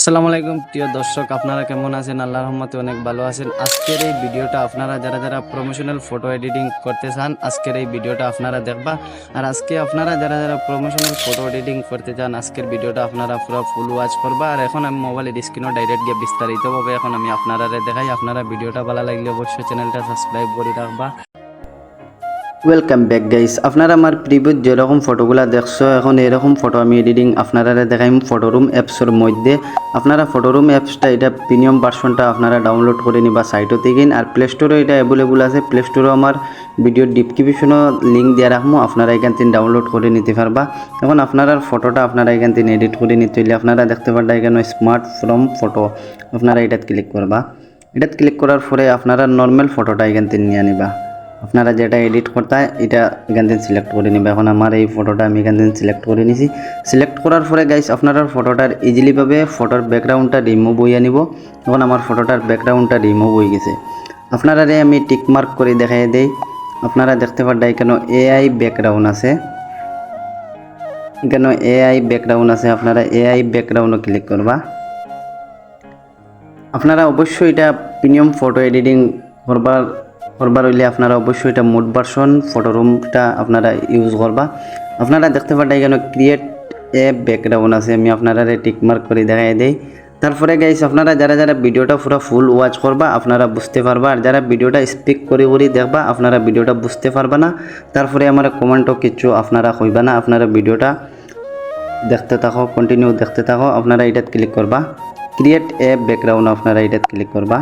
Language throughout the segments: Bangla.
আসসালামু আলাইকুম প্রিয় দর্শক, আপনারা কেমন আছেন? আল্লাহর রহমতে অনেক ভালো আছেন। আজকের এই ভিডিওটা আপনারা যারা প্রমোশনাল ফটো এডিটিং করতে চান, আজকের এই ভিডিওটা আপনারা দেখবা। আর আজকে আপনারা যারা প্রমোশনাল ফটো এডিটিং করতে চান, আজকের ভিডিওটা আপনারা পুরো ফুল ওয়াচ করবা। আর এখন আমি মোবাইলের স্ক্রিনও ডাইরেক্ট গিয়ে বিস্তারিতভাবে এখন আমি আপনারা দেখাই। আপনারা ভিডিওটা ভালো লাগলে অবশ্যই চ্যানেলটা সাবস্ক্রাইব করে রাখবা। ওয়েলকাম ব্যাক গাইস, আপনারা আমার প্রিভিউত যেরকম ফটোগুলা দেখছো, এখন এরকম ফটো আমি এডিটিং আপনারা দেখাইম ফটোরুম অ্যাপসের মধ্যে। আপনারা ফটোরুম অ্যাপসটা এটা প্রিমিয়াম ভার্সনটা আপনারা ডাউনলোড করে নিবা সাইটও থেকে। আর প্লে স্টোরে এটা অ্যাভেলেবল আছে। প্লে স্টোরে আমার ভিডিওর ডিসক্রিপশনও লিঙ্ক দিয়ে রাখবো, আপনারা এখান থেকে ডাউনলোড করে নিতে পারবা। এখন আপনারা ফটোটা আপনারা এখান থেকে এডিট করে নিতে হইলে আপনারা দেখতে পারবা এখানে স্মার্ট ফ্রম ফটো, আপনারা এটাত ক্লিক করবা। এটাত ক্লিক করার পরে আপনারা নর্মাল ফটোটা এখান থেকে নিয়ে নিবা। আপনারা যেটা এডিট করতে এটা এখান থেকে সিলেক্ট করে নেবে। এখন আমার এই ফটোটা আমি এখান থেকে সিলেক্ট করে নিছি। সিলেক্ট করার পরে গাইস আপনারা ফটোটার ইজিলিভাবে ফটোর ব্যাকগ্রাউন্ডটা রিমুভ হইয়া নিব। এখন আমার ফটোটার ব্যাকগ্রাউন্ডটা রিমুভ হয়ে গেছে। আপনারা আমি টিক মার্ক করে দেখাই দেই। আপনারা দেখতে পারবেন এখানে এআই ব্যাকগ্রাউন্ড আছে, এখানে এআই ব্যাকগ্রাউন্ড আছে। আপনারা এআই ব্যাকগ্রাউন্ডও ক্লিক করবা। আপনারা অবশ্যই এটা প্রিমিয়াম ফটো এডিটিং করবার হইলে আপনারা অবশ্যই এটা মোড ভার্সন ফটোরুমটা আপনারা ইউজ করবা। আপনারা দেখতে পারেন এখানে ক্রিয়েট এ ব্যাকগ্রাউন্ড আছে, আমি আপনারা টিক মার্ক করে দেখাই দেই। তারপরে গাইস আপনারা যারা ভিডিওটা পুরো ফুল ওয়াচ করবা আপনারা বুঝতে পারবা। আর যারা ভিডিওটা স্পিক করে দেখবা আপনারা ভিডিওটা বুঝতে পারবা না। তারপরে আমার কমেন্টও কিছু আপনারা কইবা না। আপনারা ভিডিওটা দেখতে থাকো, কন্টিনিউ দেখতে থাকো। আপনারা এটাত ক্লিক করবা, ক্রিয়েট এ ব্যাকগ্রাউন্ড আপনারা এটাত ক্লিক করবা।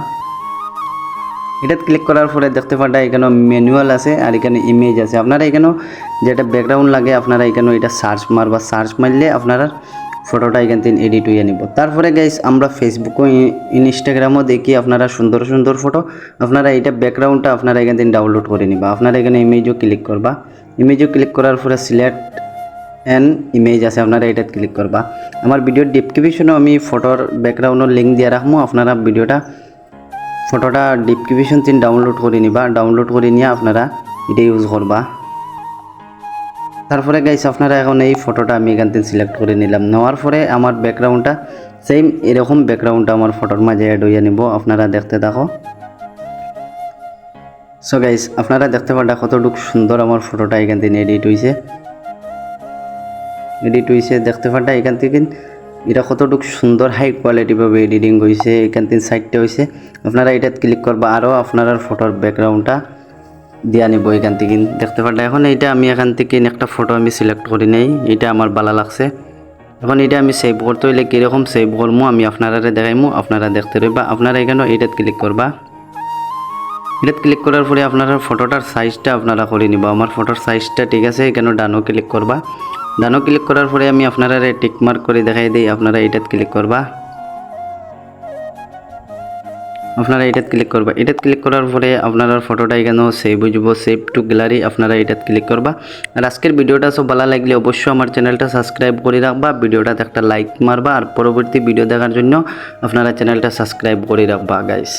এটা ক্লিক করার পরে দেখতে পারবেন এখানে ম্যানুয়াল আছে আর এখানে ইমেজ আছে। আপনারা এখানে যেটা ব্যাকগ্রাউন্ড লাগে আপনারা এখানে এটা সার্চ মারবা। সার্চ মারলে আপনারা ফটোটা এখান থেকে এডিট হয়ে নিব। তারপরে গাইস আমরা ফেসবুক ও ইনস্টাগ্রামও দেখি আপনারা সুন্দর সুন্দর ফটো। আপনারা এটা ব্যাকগ্রাউন্ডটা আপনারা এখান থেকে ডাউনলোড করে নিবা। আপনারা এখানে ইমেজও ক্লিক করবা। ইমেজও ক্লিক করার পরে সিলেক্ট অ্যান ইমেজ আছে, আপনারা এটা ক্লিক করবা। আমার ভিডিওর ডেসক্রিপশনেও আমি ফটোর ব্যাকগ্রাউন্ডের লিঙ্ক দিয়ে রাখবো। আপনারা ফটোটা ডিসক্রিপশন থেকে ডাউনলোড করে নিবা। ডাউনলোড করে নিয়ে আপনারা এটা ইউজ করবা। তারপরে গাইস আপনারা এখন এই ফটোটা আমি এখান থেকে সিলেক্ট করে নিলাম। নেওয়ার পরে আমার ব্যাকগ্রাউন্ডটা সেম এরকম ব্যাকগ্রাউন্ডটা আমার ফটোর মাঝে অ্যাড হইয়া নিব। আপনারা দেখতে থাকো। সো গাইস আপনারা দেখতে পারবেন কতটুকু সুন্দর আমার ফটোটা এখান থেকে এডিট হয়েছে। দেখতে পারবেন এখান থেকে এটা কতটুকু সুন্দর হাই কোয়ালিটিভাবে এডিটিং হয়েছে। এখান থেকে সাইডটা হয়েছে। আপনারা এটাত ক্লিক করবা, আরও আপনারা ফটোর ব্যাকগ্রাউন্ডটা দিয়া নিব এখান থেকে। দেখতে পারবেন এখন এইটা আমি এখান থেকে একটা ফটো আমি সিলেক্ট করে নেই, এটা আমার ভালো লাগছে। এখন এটা আমি সেভ করতে হইলে কীরকম সেভ করবো আমি আপনারা দেখাইমু, আপনারা দেখতে রইবা। আপনারা এখানে এটাত ক্লিক করবা। এটাত ক্লিক করার পরে আপনারা ফটোটার সাইজটা আপনারা করে নিব। আমার ফটোর সাইজটা ঠিক আছে, এখানে ডানও ক্লিক করবা। ডানও ক্লিক করার পরে আমি আপনারা টিক মার্ক করে দেখাই দিই। আপনারা এটাত ক্লিক করবা। আপনারা এটাত ক্লিক করবা। এটাত ক্লিক করার পরে আপনারা ফটোটা এখানেও সেভ হয়ে যাব, সেভ টু গ্যালারি। আপনারা এটাত ক্লিক করবা। আর আজকের ভিডিওটা সব ভালো লাগলে অবশ্যই আমার চ্যানেলটা সাবস্ক্রাইব করে রাখবা, ভিডিওটাতে একটা লাইক মারবা। আর পরবর্তী ভিডিও দেখার জন্য আপনারা চ্যানেলটা সাবস্ক্রাইব করে রাখবা গাইস।